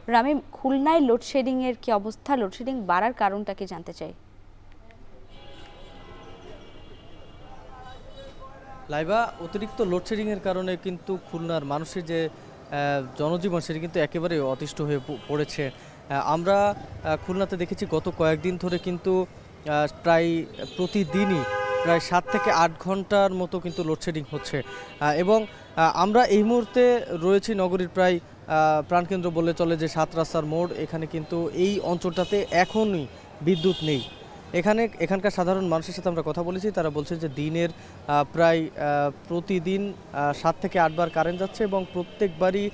রামিম, খুলনায় লোডশেডিংয়ের কি অবস্থা? লোডশেডিং বাড়ার কারণটা কি জানতে চাই। লাইবা, অতিরিক্ত লোডশেডিংয়ের কারণে কিন্তু খুলনার মানুষের যে জনজীবন সেটি কিন্তু একেবারে অতিষ্ঠ হয়ে পড়েছে। আমরা খুলনাতে দেখেছি গত কয়েকদিন ধরে কিন্তু প্রায় প্রতিদিনই প্রায় 7 থেকে 8 ঘন্টার মতো কিন্তু লোডশেডিং হচ্ছে। এবং আমরা এই মুহূর্তে রয়েছি নগরীর প্রায় প্রাণকেন্দ্র বললে চলে, যে 7 রাস্তার মোড়। এখানে কিন্তু এই অঞ্চলটাতে এখনই বিদ্যুৎ নেই। এখানকার সাধারণ মানুষের সাথে আমরা কথা বলেছি, তারা বলছে যে দিনের প্রায় প্রতিদিন 7 থেকে 8 বার কারেন্ট যাচ্ছে এবং প্রত্যেকবারই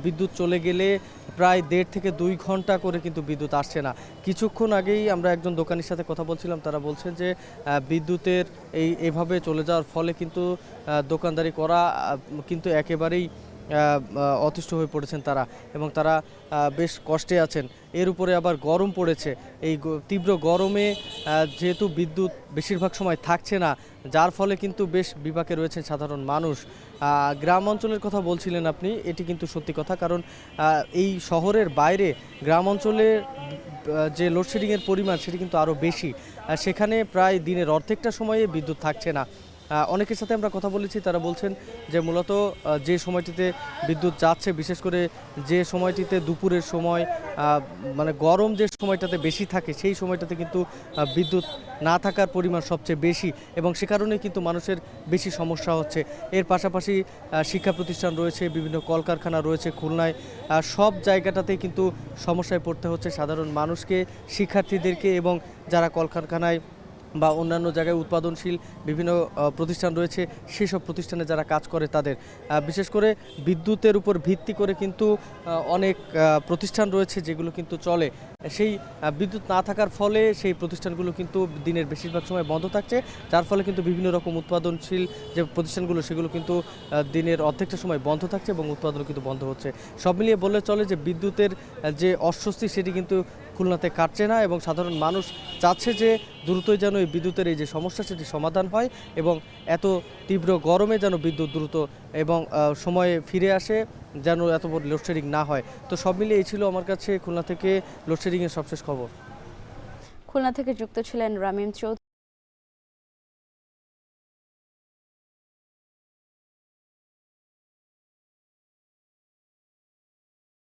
বিদ্যুৎ চলে গেলে প্রায় 1.5 থেকে 2 ঘন্টা করে কিন্তু বিদ্যুৎ আসছে না। কিছুক্ষণ আগেই আমরা একজন দোকানির সাথে কথা বলছিলাম, তারা বলছেন যে বিদ্যুতের এভাবে চলে যাওয়ার ফলে কিন্তু দোকানদারি করা কিন্তু একেবারেই অতিষ্ঠ হয়ে পড়েছেন তারা, এবং তারা বেশ কষ্টে আছেন। এর উপরে আবার গরম পড়েছে। এই তীব্র গরমে যেহেতু বিদ্যুৎ বেশিরভাগ সময় থাকছে না, যার ফলে কিন্তু বেশ বিপাকে রয়েছেন সাধারণ মানুষ। গ্রাম অঞ্চলের কথা বলছিলেন আপনি, এটি কিন্তু সত্যি কথা, কারণ এই শহরের বাইরে গ্রাম অঞ্চলে যে লোডশেডিংয়ের পরিমাণ সেটি কিন্তু আরও বেশি। সেখানে প্রায় দিনের অর্ধেকটা সময়ে বিদ্যুৎ থাকছে না। অনেকের সাথে আমরা কথা বলেছি, তারা বলছেন যে মূলত যে সময়টিতে বিদ্যুৎ যাচ্ছে, বিশেষ করে যে সময়টিতে দুপুরের সময় মানে গরম যে সময়টাতে বেশি থাকে, সেই সময়টাতে কিন্তু বিদ্যুৎ না থাকার পরিমাণ সবচেয়ে বেশি, এবং সে কারণেই কিন্তু মানুষের বেশি সমস্যা হচ্ছে। এর পাশাপাশি শিক্ষা প্রতিষ্ঠান রয়েছে, বিভিন্ন কলকারখানা রয়েছে খুলনায়, সব জায়গাটাতেই কিন্তু সমস্যায় পড়তে হচ্ছে সাধারণ মানুষকে, শিক্ষার্থীদেরকে, এবং যারা কলকারখানায় বা অন্যান্য জায়গায় উৎপাদনশীল বিভিন্ন প্রতিষ্ঠান রয়েছে, সেসব প্রতিষ্ঠানে যারা কাজ করে তাদের। বিশেষ করে বিদ্যুতের উপর ভিত্তি করে কিন্তু অনেক প্রতিষ্ঠান রয়েছে যেগুলো কিন্তু চলে। সেই বিদ্যুৎ না থাকার ফলে সেই প্রতিষ্ঠানগুলো কিন্তু দিনের বেশিরভাগ সময় বন্ধ থাকছে, যার ফলে কিন্তু বিভিন্ন রকম উৎপাদনশীল যে প্রতিষ্ঠানগুলো সেগুলো কিন্তু দিনের অর্ধেকটা সময় বন্ধ থাকছে এবং উৎপাদনও কিন্তু বন্ধ হচ্ছে। সব মিলিয়ে বললে চলে যে বিদ্যুতের যে অস্বস্তি সেটি কিন্তু খুলনাতে কাটছে না, এবং সাধারণ মানুষ চাচ্ছে যে দ্রুতই যেন এই বিদ্যুতের এই যে সমস্যা সেটি সমাধান হয়, এবং এত তীব্র গরমে যেন বিদ্যুৎ দ্রুত এবং সময়ে ফিরে আসে, যেন এত বড় লোডশেডিং না হয়। তো সব মিলিয়ে এই ছিল আমার কাছে খুলনা থেকে লোডশেডিংয়ের সবশেষ খবর। খুলনা থেকে যুক্ত ছিলেন রামিম চৌধুরী।